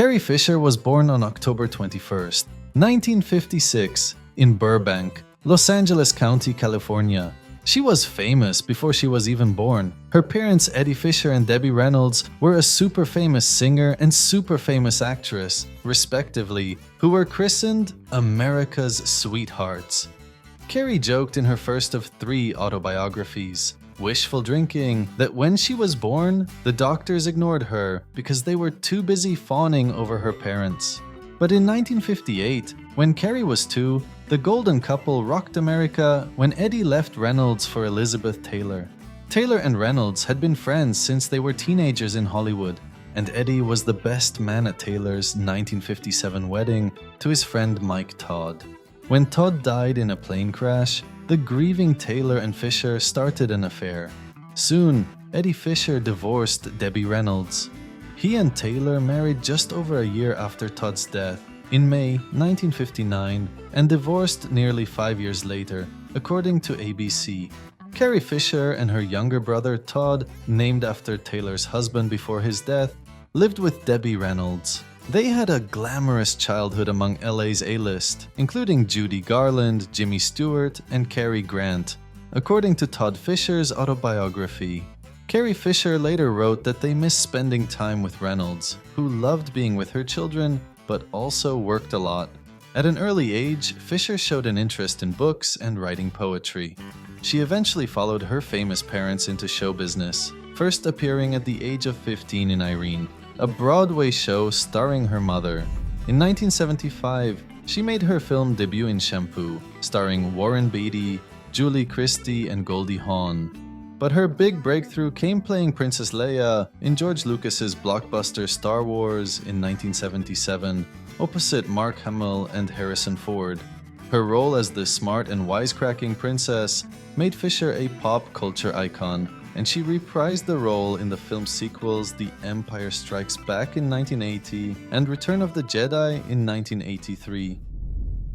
Carrie Fisher was born on October 21st, 1956, in Burbank, Los Angeles County, California. She was famous before she was even born. Her parents, Eddie Fisher and Debbie Reynolds, were a super famous singer and super famous actress, respectively, who were christened America's Sweethearts. Carrie joked in her first of 3 autobiographies, Wishful Drinking, that when she was born, the doctors ignored her because they were too busy fawning over her parents. But in 1958, when Carrie was 2, the golden couple rocked America when Eddie left Reynolds for Elizabeth Taylor. Taylor and Reynolds had been friends since they were teenagers in Hollywood, and Eddie was the best man at Taylor's 1957 wedding to his friend Mike Todd. When Todd died in a plane crash, the grieving Taylor and Fisher started an affair. Soon, Eddie Fisher divorced Debbie Reynolds. He and Taylor married just over a year after Todd's death, in May 1959, and divorced nearly 5 years later, according to ABC. Carrie Fisher and her younger brother Todd, named after Taylor's husband before his death, lived with Debbie Reynolds. They had a glamorous childhood among LA's A-list, including Judy Garland, Jimmy Stewart, and Cary Grant, according to Todd Fisher's autobiography. Carrie Fisher later wrote that they missed spending time with Reynolds, who loved being with her children but also worked a lot. At an early age, Fisher showed an interest in books and writing poetry. She eventually followed her famous parents into show business, first appearing at the age of 15 in Irene, a Broadway show starring her mother. In 1975, she made her film debut in Shampoo, starring Warren Beatty, Julie Christie, and Goldie Hawn. But her big breakthrough came playing Princess Leia in George Lucas's blockbuster Star Wars in 1977, opposite Mark Hamill and Harrison Ford. Her role as the smart and wisecracking princess made Fisher a pop culture icon, and she reprised the role in the film sequels The Empire Strikes Back in 1980 and Return of the Jedi in 1983.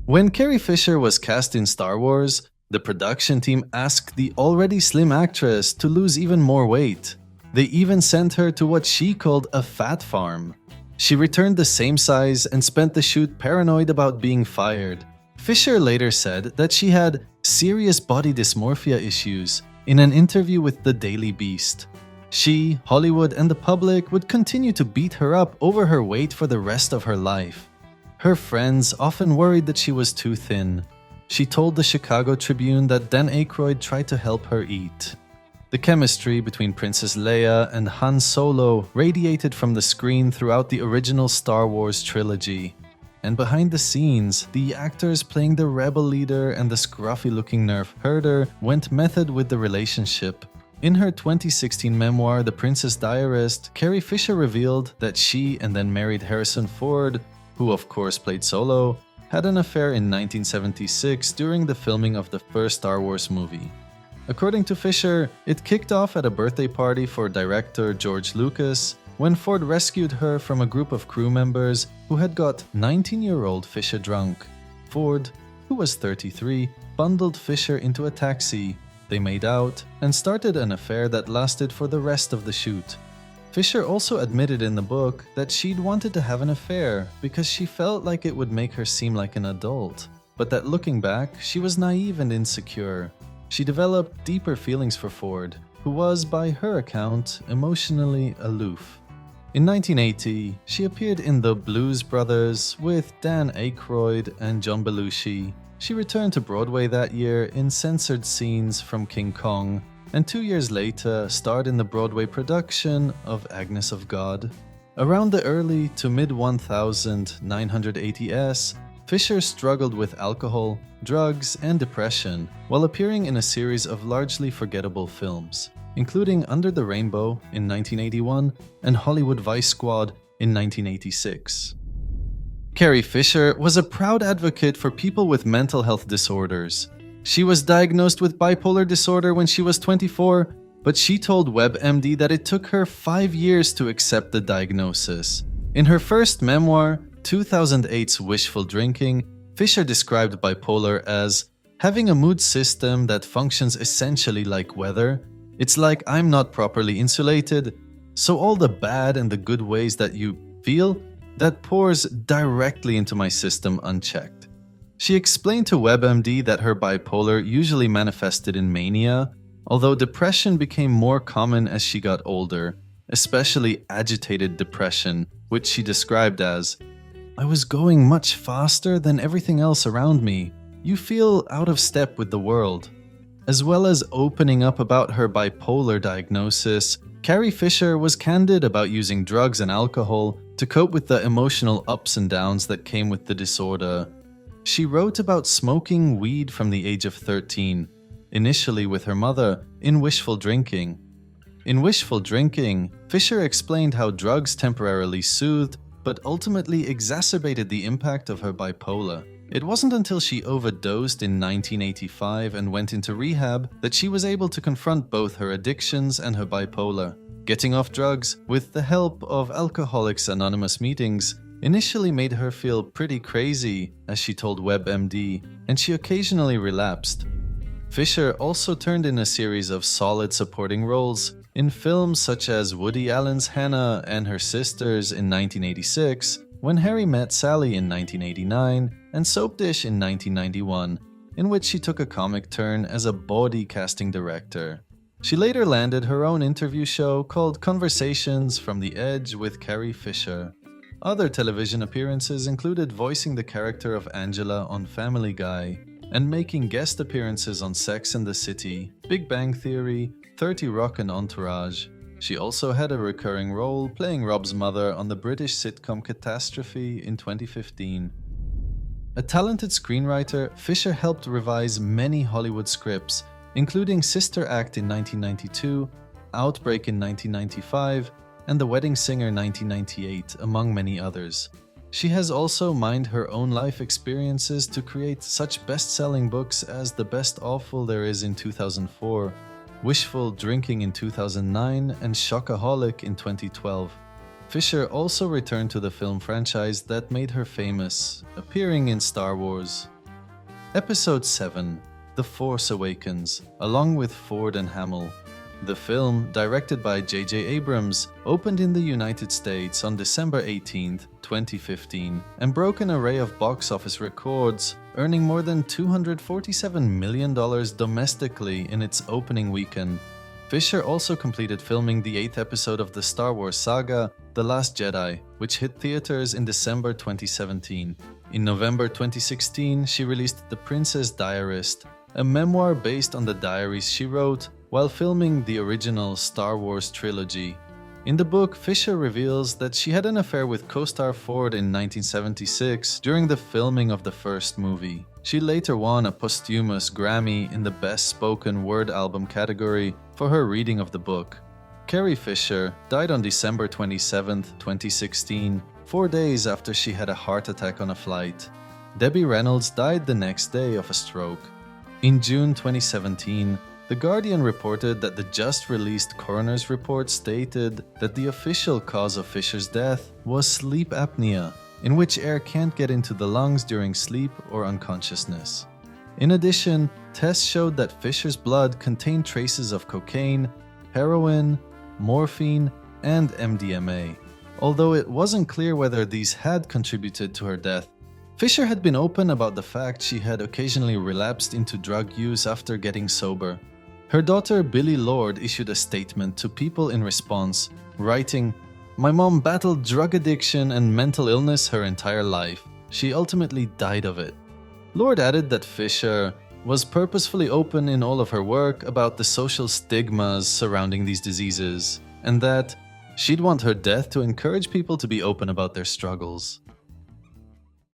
When Carrie Fisher was cast in Star Wars, the production team asked the already slim actress to lose even more weight. They even sent her to what she called a fat farm. She returned the same size and spent the shoot paranoid about being fired. Fisher later said that she had serious body dysmorphia issues in an interview with the Daily Beast. She, Hollywood, and the public would continue to beat her up over her weight for the rest of her life. Her friends often worried that she was too thin. She told the Chicago Tribune that Dan Aykroyd tried to help her eat. The chemistry between Princess Leia and Han Solo radiated from the screen throughout the original Star Wars trilogy. And behind the scenes, the actors playing the rebel leader and the scruffy-looking nerf herder went method with the relationship. In her 2016 memoir, The Princess Diarist, Carrie Fisher revealed that she and then married Harrison Ford, who of course played Solo, had an affair in 1976 during the filming of the first Star Wars movie. According to Fisher, it kicked off at a birthday party for director George Lucas when Ford rescued her from a group of crew members who had got 19-year-old Fisher drunk. Ford, who was 33, bundled Fisher into a taxi. They made out and started an affair that lasted for the rest of the shoot. Fisher also admitted in the book that she'd wanted to have an affair because she felt like it would make her seem like an adult, but that looking back, she was naive and insecure. She developed deeper feelings for Ford, who was, by her account, emotionally aloof. In 1980, she appeared in The Blues Brothers with Dan Aykroyd and John Belushi. She returned to Broadway that year in censored scenes from King Kong, and 2 years later starred in the Broadway production of Agnes of God. Around the early to mid-1980s, Fisher struggled with alcohol, drugs, and depression while appearing in a series of largely forgettable films, including Under the Rainbow in 1981 and Hollywood Vice Squad in 1986. Carrie Fisher was a proud advocate for people with mental health disorders. She was diagnosed with bipolar disorder when she was 24, but she told WebMD that it took her 5 years to accept the diagnosis. In her first memoir, 2008's Wishful Drinking, Fisher described bipolar as having a mood system that functions essentially like weather. It's like I'm not properly insulated, so all the bad and the good ways that you feel that pours directly into my system unchecked. She explained to WebMD that her bipolar usually manifested in mania, although depression became more common as she got older, especially agitated depression, which she described as, "I was going much faster than everything else around me. You feel out of step with the world." As well as opening up about her bipolar diagnosis, Carrie Fisher was candid about using drugs and alcohol to cope with the emotional ups and downs that came with the disorder. She wrote about smoking weed from the age of 13, initially with her mother, in Wishful Drinking. In Wishful Drinking, Fisher explained how drugs temporarily soothed but ultimately exacerbated the impact of her bipolar. It wasn't until she overdosed in 1985 and went into rehab that she was able to confront both her addictions and her bipolar. Getting off drugs, with the help of Alcoholics Anonymous meetings, initially made her feel pretty crazy, as she told WebMD, and she occasionally relapsed. Fisher also turned in a series of solid supporting roles in films such as Woody Allen's Hannah and Her Sisters in 1986, When Harry Met Sally in 1989, and Soap Dish in 1991, in which she took a comic turn as a bawdy casting director. She later landed her own interview show called Conversations from the Edge with Carrie Fisher. Other television appearances included voicing the character of Angela on Family Guy and making guest appearances on Sex and the City, Big Bang Theory, 30 Rock and Entourage. She also had a recurring role playing Rob's mother on the British sitcom Catastrophe in 2015. A talented screenwriter, Fisher helped revise many Hollywood scripts, including Sister Act in 1992, Outbreak in 1995, and The Wedding Singer 1998, among many others. She has also mined her own life experiences to create such best-selling books as The Best Awful There Is in 2004, Wishful Drinking in 2009, and Shockaholic in 2012. Fisher also returned to the film franchise that made her famous, appearing in Star Wars. Episode 7, The Force Awakens, along with Ford and Hamill. The film, directed by J.J. Abrams, opened in the United States on December 18, 2015, and broke an array of box office records, earning more than $247 million domestically in its opening weekend. Fisher also completed filming the 8th episode of the Star Wars saga, The Last Jedi, which hit theaters in December 2017. In November 2016, she released The Princess Diarist, a memoir based on the diaries she wrote while filming the original Star Wars trilogy. In the book, Fisher reveals that she had an affair with co-star Ford in 1976 during the filming of the first movie. She later won a posthumous Grammy in the Best Spoken Word Album category for her reading of the book. Carrie Fisher died on December 27, 2016, 4 days after she had a heart attack on a flight. Debbie Reynolds died the next day of a stroke. In June 2017, The Guardian reported that the just-released coroner's report stated that the official cause of Fisher's death was sleep apnea, in which air can't get into the lungs during sleep or unconsciousness. In addition, tests showed that Fisher's blood contained traces of cocaine, heroin, morphine, and MDMA. Although it wasn't clear whether these had contributed to her death, Fisher had been open about the fact she had occasionally relapsed into drug use after getting sober. Her daughter Billie Lourd issued a statement to People in response, writing, "My mom battled drug addiction and mental illness her entire life. She ultimately died of it." Lourd added that Fisher was purposefully open in all of her work about the social stigmas surrounding these diseases, and that she'd want her death to encourage people to be open about their struggles.